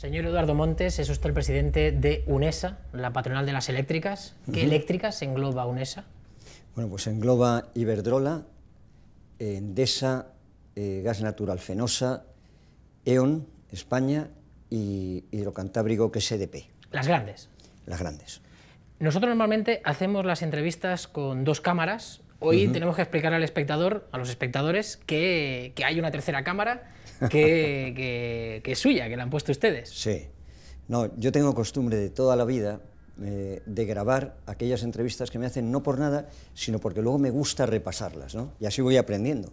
Señor Eduardo Montes, es usted el presidente de UNESA, la patronal de las eléctricas. ¿Qué eléctricas engloba UNESA? Bueno, pues engloba Iberdrola, Endesa, Gas Natural Fenosa, E.ON, España y Hidrocantábrico, que es EDP. Las grandes. Las grandes. Nosotros normalmente hacemos las entrevistas con dos cámaras. Hoy tenemos que explicar al espectador, a los espectadores, que hay una tercera cámara que es suya, que la han puesto ustedes. Sí. No, yo tengo costumbre de toda la vida de grabar aquellas entrevistas que me hacen, no por nada, sino porque luego me gusta repasarlas, ¿no? Y así voy aprendiendo.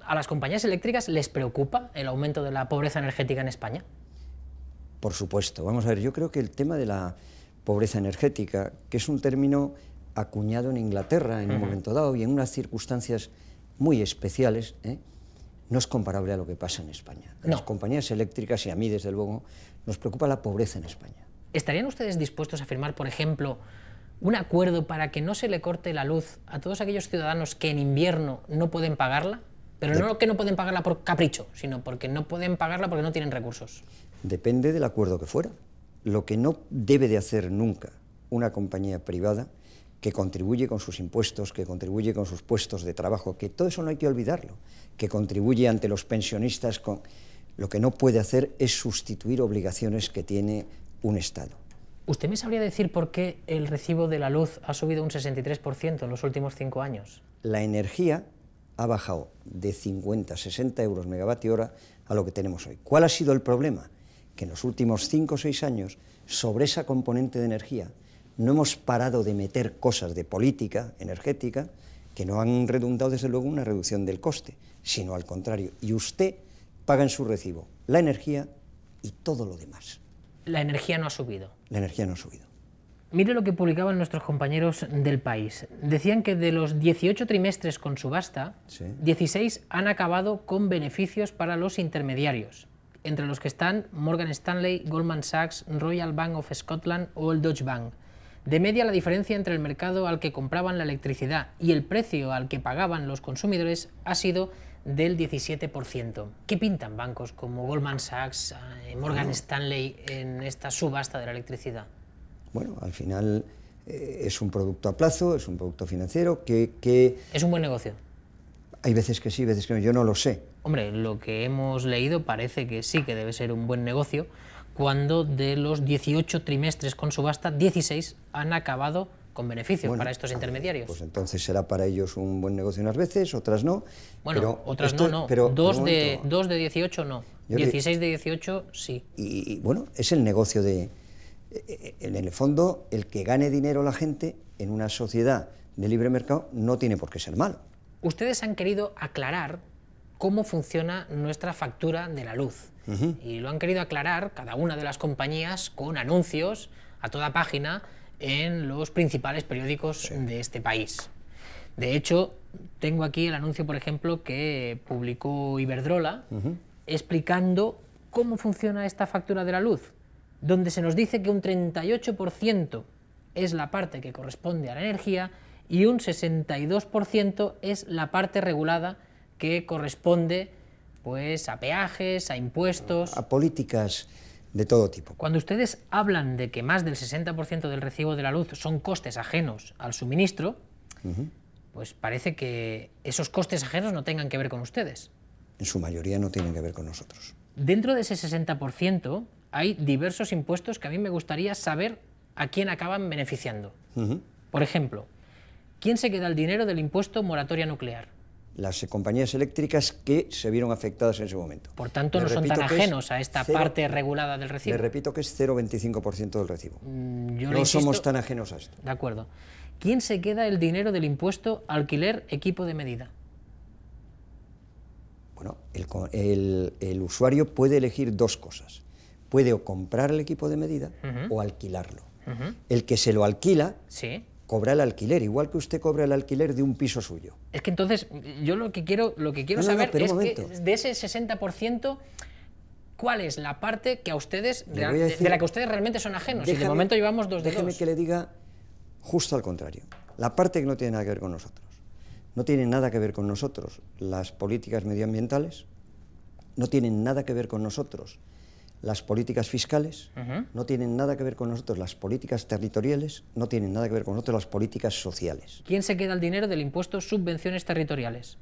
¿A las compañías eléctricas les preocupa el aumento de la pobreza energética en España? Por supuesto. Vamos a ver, yo creo que el tema de la pobreza energética, que es un término acuñado en Inglaterra en un momento dado y en unas circunstancias muy especiales, no es comparable a lo que pasa en España. A las compañías eléctricas, y a mí desde luego, nos preocupa la pobreza en España. ¿Estarían ustedes dispuestos a firmar, por ejemplo, un acuerdo para que no se le corte la luz a todos aquellos ciudadanos que en invierno no pueden pagarla? Pero no que no pueden pagarla por capricho, sino porque no pueden pagarla porque no tienen recursos. Depende del acuerdo que fuera. Lo que no debe de hacer nunca una compañía privada que contribuye con sus impuestos, que contribuye con sus puestos de trabajo, que todo eso no hay que olvidarlo, que contribuye ante los pensionistas, lo que no puede hacer es sustituir obligaciones que tiene un Estado. ¿Usted me sabría decir por qué el recibo de la luz ha subido un 63% en los últimos 5 años? La energía ha bajado de 50 a 60 euros megavatio hora a lo que tenemos hoy. ¿Cuál ha sido el problema? Que en los últimos 5 o 6 años, sobre esa componente de energía, no hemos parado de meter cosas de política energética que no han redundado desde luego en una reducción del coste, sino al contrario. Y usted paga en su recibo la energía y todo lo demás. La energía no ha subido. La energía no ha subido. Mire lo que publicaban nuestros compañeros del País. Decían que de los 18 trimestres con subasta, 16 han acabado con beneficios para los intermediarios, entre los que están Morgan Stanley, Goldman Sachs, Royal Bank of Scotland o el Deutsche Bank. De media, la diferencia entre el mercado al que compraban la electricidad y el precio al que pagaban los consumidores ha sido del 17%. ¿Qué pintan bancos como Goldman Sachs, Morgan Stanley en esta subasta de la electricidad? Bueno, al final es un producto a plazo, es un producto financiero que... ¿Es un buen negocio? Hay veces que sí, veces que no, yo no lo sé. Hombre, lo que hemos leído parece que sí que debe ser un buen negocio, cuando de los 18 trimestres con subasta, 16 han acabado con beneficios para estos intermediarios. Pues entonces será para ellos un buen negocio unas veces, otras no. Bueno, pero otras esto, no. Pero, dos de 18 no. 16 de 18 sí. Y bueno, es el negocio de... En el fondo, el que gane dinero la gente en una sociedad de libre mercado no tiene por qué ser malo. Ustedes han querido aclarar cómo funciona nuestra factura de la luz. Y lo han querido aclarar cada una de las compañías con anuncios a toda página en los principales periódicos de este país. De hecho, tengo aquí el anuncio, por ejemplo, que publicó Iberdrola, explicando cómo funciona esta factura de la luz, donde se nos dice que un 38% es la parte que corresponde a la energía y un 62% es la parte regulada que corresponde pues a peajes, a impuestos... A políticas de todo tipo. Cuando ustedes hablan de que más del 60% del recibo de la luz son costes ajenos al suministro, pues parece que esos costes ajenos no tengan que ver con ustedes. En su mayoría no tienen que ver con nosotros. Dentro de ese 60% hay diversos impuestos que a mí me gustaría saber a quién acaban beneficiando. Por ejemplo, ¿quién se queda el dinero del impuesto moratoria nuclear? Las compañías eléctricas que se vieron afectadas en ese momento. Por tanto, no son tan ajenos a esta parte regulada del recibo. Le repito que es 0,25% del recibo. No somos tan ajenos a esto. De acuerdo. ¿Quién se queda el dinero del impuesto alquiler equipo de medida? Bueno, el usuario puede elegir dos cosas. Puede o comprar el equipo de medida o alquilarlo. El que se lo alquila... cobra el alquiler, igual que usted cobra el alquiler de un piso suyo. Es que entonces, yo lo que quiero saber es que de ese 60%, ¿cuál es la parte que a ustedes, de la que ustedes realmente son ajenos? Y de momento llevamos 2 de 2. Déjeme que le diga justo al contrario. La parte que no tiene nada que ver con nosotros. No tiene nada que ver con nosotros las políticas medioambientales, no tienen nada que ver con nosotros las políticas fiscales, no tienen nada que ver con nosotros las políticas territoriales, no tienen nada que ver con nosotros las políticas sociales. ¿Quién se queda el dinero del impuesto subvenciones territoriales?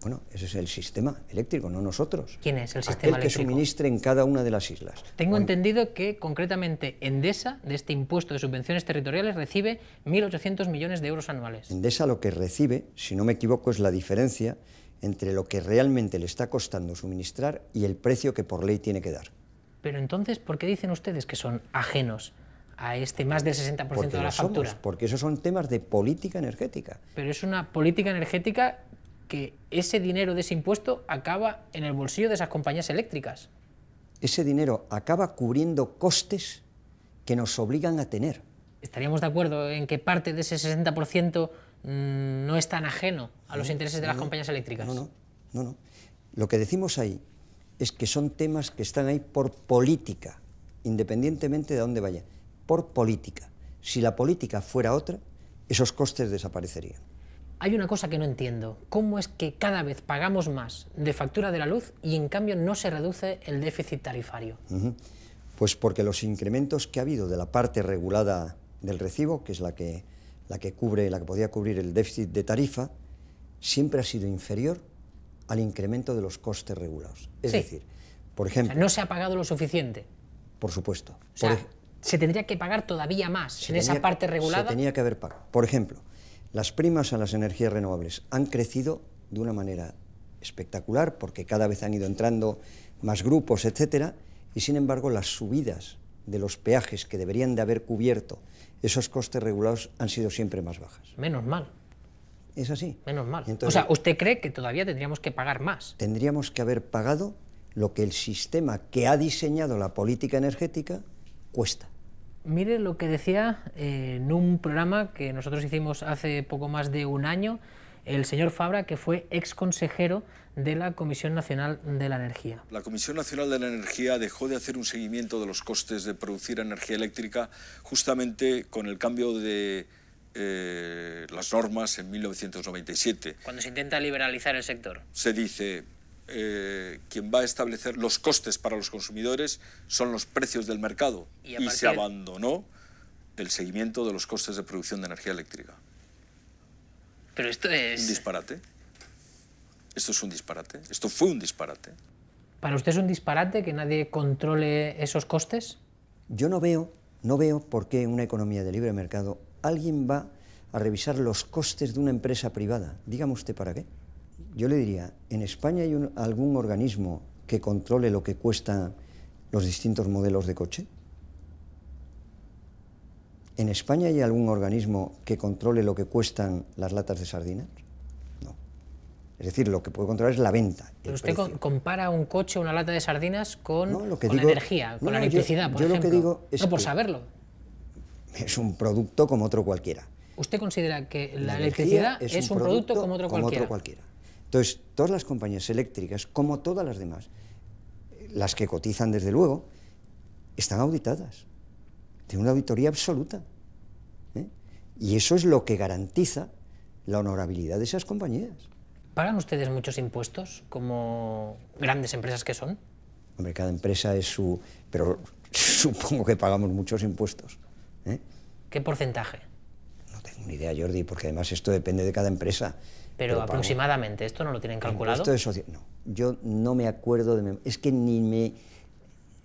Bueno, ese es el sistema eléctrico, no nosotros. ¿Quién es el sistema eléctrico? Aquel que suministre en cada una de las islas. Tengo entendido que concretamente Endesa, de este impuesto de subvenciones territoriales, recibe 1.800 millones de euros anuales. Endesa lo que recibe, si no me equivoco, es la diferencia entre lo que realmente le está costando suministrar y el precio que por ley tiene que dar. Pero entonces, ¿por qué dicen ustedes que son ajenos a este más del 60% de la factura? Porque esos son temas de política energética. Pero es una política energética que ese dinero de ese impuesto acaba en el bolsillo de esas compañías eléctricas. Ese dinero acaba cubriendo costes que nos obligan a tener. ¿Estaríamos de acuerdo en que parte de ese 60% no es tan ajeno a los intereses de las compañías eléctricas? No. Lo que decimos ahí es que son temas que están ahí por política, independientemente de dónde vaya, por política. Si la política fuera otra, esos costes desaparecerían. Hay una cosa que no entiendo. ¿Cómo es que cada vez pagamos más de factura de la luz y en cambio no se reduce el déficit tarifario? Pues porque los incrementos que ha habido de la parte regulada del recibo, que es la que podía cubrir el déficit de tarifa, siempre ha sido inferior al incremento de los costes regulados. Es decir, por ejemplo... O sea, no se ha pagado lo suficiente. Por supuesto. O sea, se tendría que pagar todavía más en esa parte regulada. Se tenía que haber pagado. Por ejemplo, las primas a las energías renovables han crecido de una manera espectacular porque cada vez han ido entrando más grupos, etcétera, y sin embargo las subidas de los peajes que deberían de haber cubierto esos costes regulados han sido siempre más bajas. Menos mal. Es así. Menos mal. Entonces, o sea, ¿usted cree que todavía tendríamos que pagar más? Tendríamos que haber pagado lo que el sistema que ha diseñado la política energética cuesta. Mire lo que decía en un programa que nosotros hicimos hace poco más de un año el señor Fabra, que fue ex consejero de la Comisión Nacional de la Energía. La Comisión Nacional de la Energía dejó de hacer un seguimiento de los costes de producir energía eléctrica justamente con el cambio de las normas en 1997. Cuando se intenta liberalizar el sector. Se dice, quien va a establecer los costes para los consumidores son los precios del mercado y se abandonó el seguimiento de los costes de producción de energía eléctrica. Pero esto es... ¿Un disparate? Esto es un disparate. Esto fue un disparate. ¿Para usted es un disparate que nadie controle esos costes? Yo no veo por qué en una economía de libre mercado alguien va a revisar los costes de una empresa privada. Dígame usted para qué. Yo le diría, ¿en España hay algún organismo que controle lo que cuestan los distintos modelos de coche? ¿En España hay algún organismo que controle lo que cuestan las latas de sardinas? No. Es decir, lo que puede controlar es la venta. Pero usted compara un coche, una lata de sardinas con la energía, con la electricidad, por ejemplo. Lo que digo es no por saberlo. Es un producto como otro cualquiera. ¿Usted considera que la electricidad es un producto como otro cualquiera? Entonces, todas las compañías eléctricas, como todas las demás, las que cotizan desde luego, están auditadas. Tienen una auditoría absoluta. Y eso es lo que garantiza la honorabilidad de esas compañías. ¿Pagan ustedes muchos impuestos como grandes empresas que son? Hombre, cada empresa es su... Pero supongo que pagamos muchos impuestos. ¿Qué porcentaje? No tengo ni idea, Jordi, porque además esto depende de cada empresa. Pero aproximadamente, ¿esto no lo tienen calculado? No, yo no me acuerdo de... Es que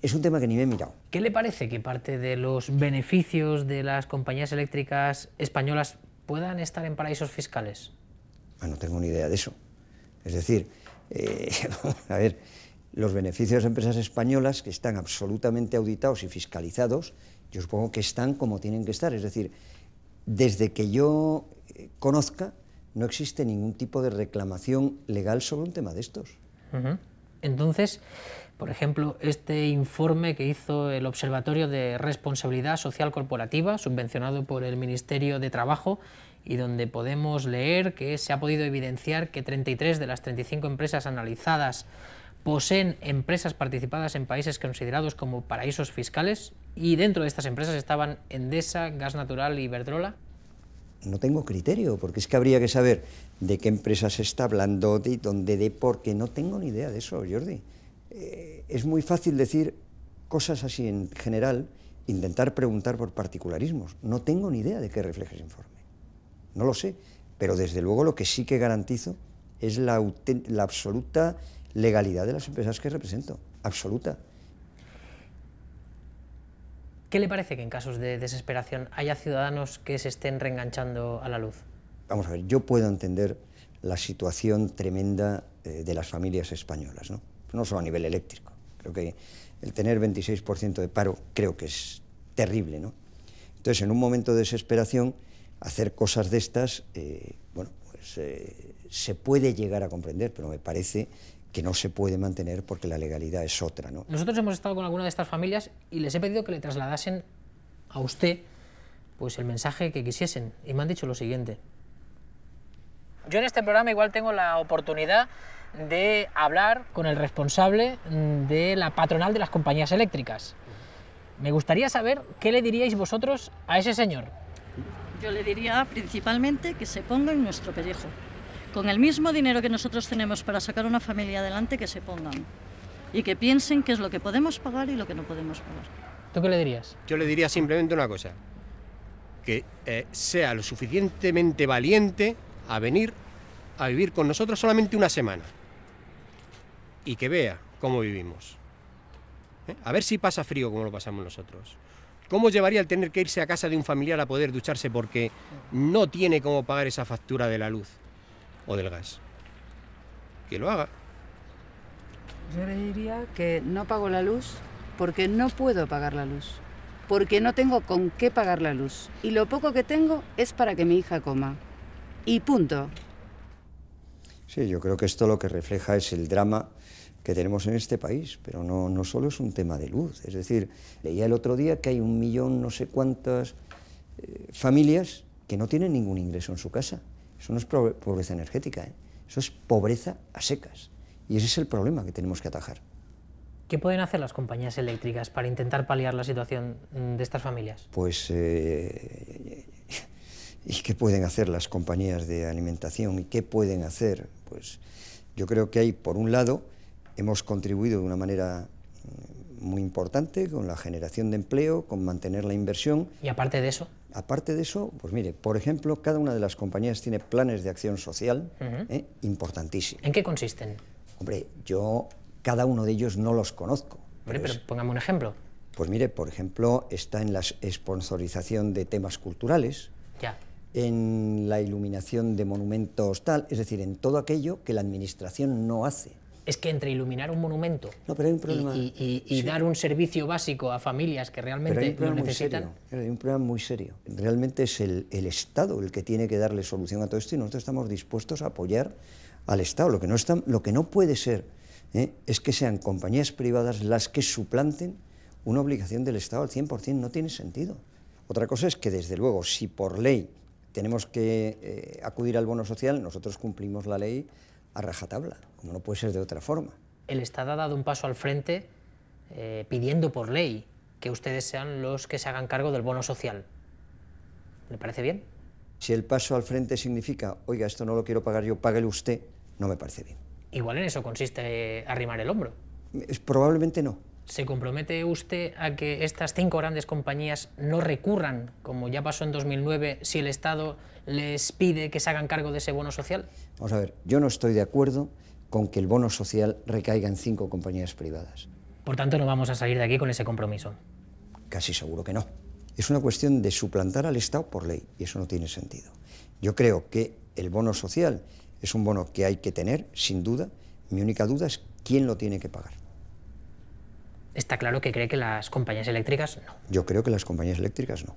es un tema que ni me he mirado. ¿Qué le parece que parte de los beneficios de las compañías eléctricas españolas puedan estar en paraísos fiscales? No tengo ni idea de eso. Es decir, a ver, los beneficios de empresas españolas que están absolutamente auditados y fiscalizados, yo supongo que están como tienen que estar. Es decir, desde que yo conozca, no existe ningún tipo de reclamación legal sobre un tema de estos. Entonces, por ejemplo, este informe que hizo el Observatorio de Responsabilidad Social Corporativa, subvencionado por el Ministerio de Trabajo, y donde podemos leer que se ha podido evidenciar que 33 de las 35 empresas analizadas poseen empresas participadas en países considerados como paraísos fiscales, y dentro de estas empresas estaban Endesa, Gas Natural y Iberdrola. No tengo criterio, porque es que habría que saber de qué empresas se está hablando, de dónde, porque no tengo ni idea de eso, Jordi. Es muy fácil decir cosas así en general, intentar preguntar por particularismos. No tengo ni idea de qué refleja ese informe. No lo sé, pero desde luego lo que sí que garantizo es la absoluta legalidad de las empresas que represento. Absoluta. ¿Qué le parece que en casos de desesperación haya ciudadanos que se estén reenganchando a la luz? Vamos a ver, yo puedo entender la situación tremenda de las familias españolas, ¿no? No solo a nivel eléctrico. Creo que el tener 26% de paro creo que es terrible, ¿no? Entonces, en un momento de desesperación, hacer cosas de estas, bueno, pues se puede llegar a comprender, pero me parece que no se puede mantener porque la legalidad es otra, ¿no? Nosotros hemos estado con alguna de estas familias y les he pedido que le trasladasen a usted pues el mensaje que quisiesen y me han dicho lo siguiente. Yo en este programa igual tengo la oportunidad de hablar con el responsable de la patronal de las compañías eléctricas. Me gustaría saber qué le diríais vosotros a ese señor. Yo le diría principalmente que se ponga en nuestro pellejo. Con el mismo dinero que nosotros tenemos para sacar una familia adelante, que se pongan. Y que piensen qué es lo que podemos pagar y lo que no podemos pagar. ¿Tú qué le dirías? Yo le diría simplemente una cosa. Que sea lo suficientemente valiente a venir a vivir con nosotros solamente una semana. Y que vea cómo vivimos. A ver si pasa frío como lo pasamos nosotros. ¿Cómo llevaría el tener que irse a casa de un familiar a poder ducharse porque no tiene cómo pagar esa factura de la luz o del gas? Que lo haga. Yo le diría que no pago la luz porque no puedo pagar la luz, porque no tengo con qué pagar la luz. Y lo poco que tengo es para que mi hija coma. Y punto. Sí, yo creo que esto lo que refleja es el drama que tenemos en este país, pero no solo es un tema de luz. Es decir, leía el otro día que hay 1 millón no sé cuántas familias que no tienen ningún ingreso en su casa. Eso no es pobreza energética, eso es pobreza a secas. Y ese es el problema que tenemos que atajar. ¿Qué pueden hacer las compañías eléctricas para intentar paliar la situación de estas familias? Pues, ¿y qué pueden hacer las compañías de alimentación? ¿Y qué pueden hacer? Pues yo creo que hay, por un lado, hemos contribuido de una manera muy importante con la generación de empleo, con mantener la inversión. ¿Y aparte de eso? Aparte de eso, pues mire, por ejemplo, cada una de las compañías tiene planes de acción social importantísimos. ¿En qué consisten? Hombre, yo cada uno de ellos no los conozco. Pero póngame un ejemplo. Pues mire, por ejemplo, está en la sponsorización de temas culturales, Ya. en la iluminación de monumentos tal, es decir, en todo aquello que la administración no hace. Es que entre iluminar un monumento No, pero hay un problema, y sí, dar un servicio básico a familias que pero realmente hay un lo problema muy necesitan... serio, hay un problema muy serio. Realmente es el Estado el que tiene que darle solución a todo esto y nosotros estamos dispuestos a apoyar al Estado. Lo que no puede ser es que sean compañías privadas las que suplanten una obligación del Estado al 100%, no tiene sentido. Otra cosa es que, desde luego, si por ley tenemos que acudir al bono social, nosotros cumplimos la ley a rajatabla, como no puede ser de otra forma. El Estado ha dado un paso al frente pidiendo por ley que ustedes sean los que se hagan cargo del bono social. ¿Le parece bien? Si el paso al frente significa, oiga, esto no lo quiero pagar yo, páguelo usted, no me parece bien. Igual en eso consiste arrimar el hombro. Probablemente no. ¿Se compromete usted a que estas 5 grandes compañías no recurran, como ya pasó en 2009, si el Estado les pide que se hagan cargo de ese bono social? Vamos a ver, yo no estoy de acuerdo con que el bono social recaiga en 5 compañías privadas. Por tanto, no vamos a salir de aquí con ese compromiso. Casi seguro que no. Es una cuestión de suplantar al Estado por ley, y eso no tiene sentido. Yo creo que el bono social es un bono que hay que tener, sin duda. Mi única duda es quién lo tiene que pagar. Está claro que cree que las compañías eléctricas no. Yo creo que las compañías eléctricas no.